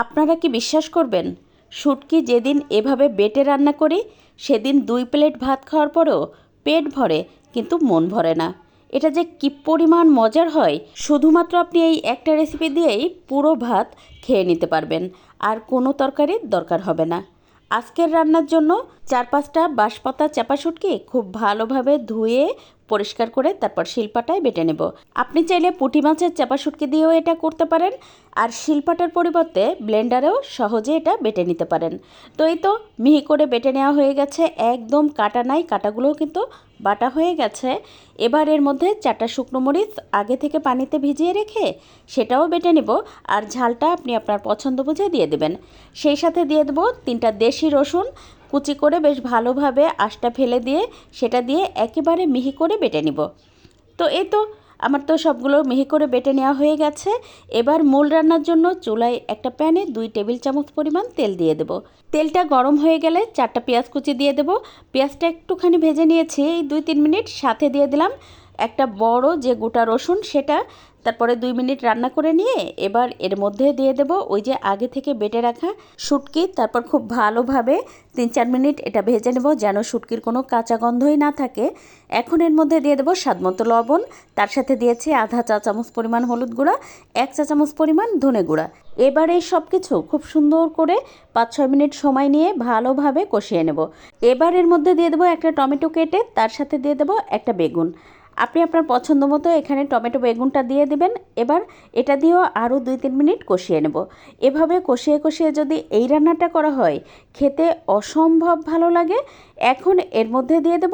আপনারা কি বিশ্বাস করবেন, শুটকি যেদিন এভাবে বেটে রান্না করি সেদিন 2 প্লেট ভাত খাওয়ার পরেও পেট ভরে কিন্তু মন ভরে না। এটা যে কী পরিমাণ মজার হয়, শুধুমাত্র আপনি এই একটা রেসিপি দিয়েই পুরো ভাত খেয়ে নিতে পারবেন, আর কোনো তরকারির দরকার হবে না। আজকের রান্নার জন্য 4-5টা বাঁশপাতা চাপা শুটকি খুব ভালোভাবে ধুয়ে পরিষ্কার করে তারপর শিলপাটায় বেটে নেব। আপনি চাইলে পুঁটি মাছের চাপা শুটকি দিয়েও এটা করতে পারেন, আর শিলপাটার পরিবর্তে ব্লেন্ডারেও সহজে এটা বেটে নিতে পারেন। তো এই তো মিহি করে বেটে নেওয়া হয়ে গেছে, একদম কাটা নাই, কাটাগুলোও কিন্তু বাটা হয়ে গেছে। এবার এর মধ্যে 4টা শুকনো মরিচ আগে থেকে পানিতে ভিজিয়ে রেখে সেটাও বেটে নেব, আর ঝালটা আপনি আপনার পছন্দ বুঝে দিয়ে দেবেন। সেই সাথে দিয়ে দেবো 3টা দেশি রসুন কুচি করে বেশ ভালোভাবে আঁশটা ফেলে দিয়ে সেটা দিয়ে একেবারে মিহি করে বেটে নিব। তো এই তো আমার তো সবগুলো মিহি করে বেটে নেওয়া হয়ে গেছে। এবার মূল রান্নার জন্য চুলায় একটা প্যানে 2 টেবিল চামচ পরিমাণ তেল দিয়ে দেব। তেলটা গরম হয়ে গেলে 4টা পেঁয়াজ কুচি দিয়ে দেব। পেঁয়াজটা একটুখানি ভেজে নিয়েছি এই 2-3 মিনিট, সাথে দিয়ে দিলাম একটা বড় যে গোটা রসুন সেটা। তারপরে 2 মিনিট রান্না করে নিয়ে এবার এর মধ্যে দিয়ে দেব ওই যে আগে থেকে বেটে রাখা শুটকি। তারপর খুব ভালোভাবে 3-4 মিনিট এটা ভেজে নেব যেন শুটকির কোনো কাঁচা গন্ধই না থাকে। এখন এর মধ্যে দিয়ে দেবো স্বাদমতো লবণ, তার সাথে দিয়েছি আধা চা চামচ পরিমাণ হলুদ গুঁড়া, 1 চা চামচ পরিমাণ ধনে গুঁড়া। এবার এই সব কিছু খুব সুন্দর করে 5-6 মিনিট সময় নিয়ে ভালোভাবে কষিয়ে নেব। এবার এর মধ্যে দিয়ে দেবো একটা টমেটো কেটে, তার সাথে দিয়ে দেবো একটা বেগুন। আপনি আপনার পছন্দ মতো এখানে টমেটো বেগুনটা দিয়ে দিবেন। এবার এটা দিয়েও আরও 2-3 মিনিট কষিয়ে নেব। এভাবে কষিয়ে কষিয়ে যদি এই রান্নাটা করা হয় খেতে অসম্ভব ভালো লাগে। এখন এর মধ্যে দিয়ে দেব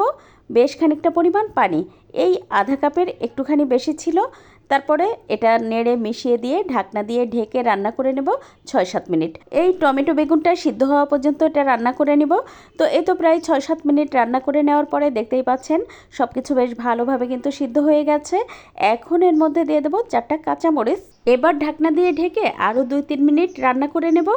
বেশ খানিকটা পরিমাণ পানি, এই আধা কাপের একটুখানি বেশি ছিল। তারপরে এটা নেড়ে মিশিয়ে দিয়ে ঢাকনা দিয়ে ঢেকে রান্না করে নেব 6-7 মিনিট। এই টমেটো বেগুনটা সিদ্ধ হওয়া পর্যন্ত এটা রান্না করে নেব। তো এই তো প্রায় 6-7 মিনিট রান্না করে নেওয়ার পরে দেখতেই পাচ্ছেন সব কিছু বেশ ভালোভাবে কিন্তু সিদ্ধ হয়ে গেছে। এখন এর মধ্যে দিয়ে দেবো 4টা কাঁচামরিচ। এবার ঢাকনা দিয়ে ঢেকে আরও 2-3 মিনিট রান্না করে নেব।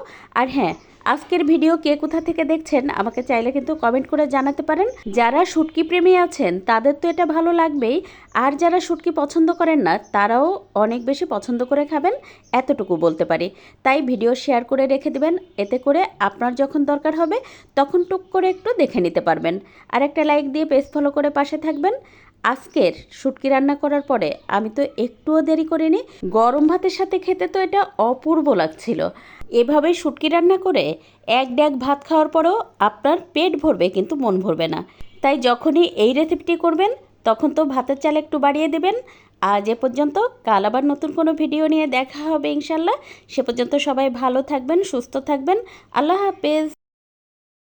আর হ্যাঁ, আজকের ভিডিও কে কোথা থেকে দেখছেন আমাকে চাইলে কিন্তু কমেন্ট করে জানাতে পারেন। যারা শুটকি প্রেমী আছেন তাদের তো এটা ভালো লাগবেই, আর যারা শুটকি পছন্দ করেন না তারাও অনেক বেশি পছন্দ করে খাবেন, এতটুকু বলতে পারি। তাই ভিডিও শেয়ার করে রেখে দিবেন, এতে করে আপনার যখন দরকার হবে তখন টুক করে একটু দেখে নিতে পারবেন। আর একটা লাইক দিয়ে পেজ ফলো করে পাশে থাকবেন। আজকের শুটকি রান্না করার পরে আমি তো একটুও দেরি করিনি, গরম ভাতের সাথে খেতে তো এটা অপূর্ব লাগছিল। এভাবে শুটকি রান্না করে এক ড্যাগ ভাত খাওয়ার পরেও আপনার পেট ভরবে কিন্তু মন ভরবে না। তাই যখনই এই রেসিপিটি করবেন তখন তো ভাতের চাল একটু বাড়িয়ে দেবেন। আজ এ পর্যন্ত, কাল আবার নতুন কোনো ভিডিও নিয়ে দেখা হবে ইনশাল্লাহ। সে পর্যন্ত সবাই ভালো থাকবেন, সুস্থ থাকবেন। আল্লাহ হাফেজ।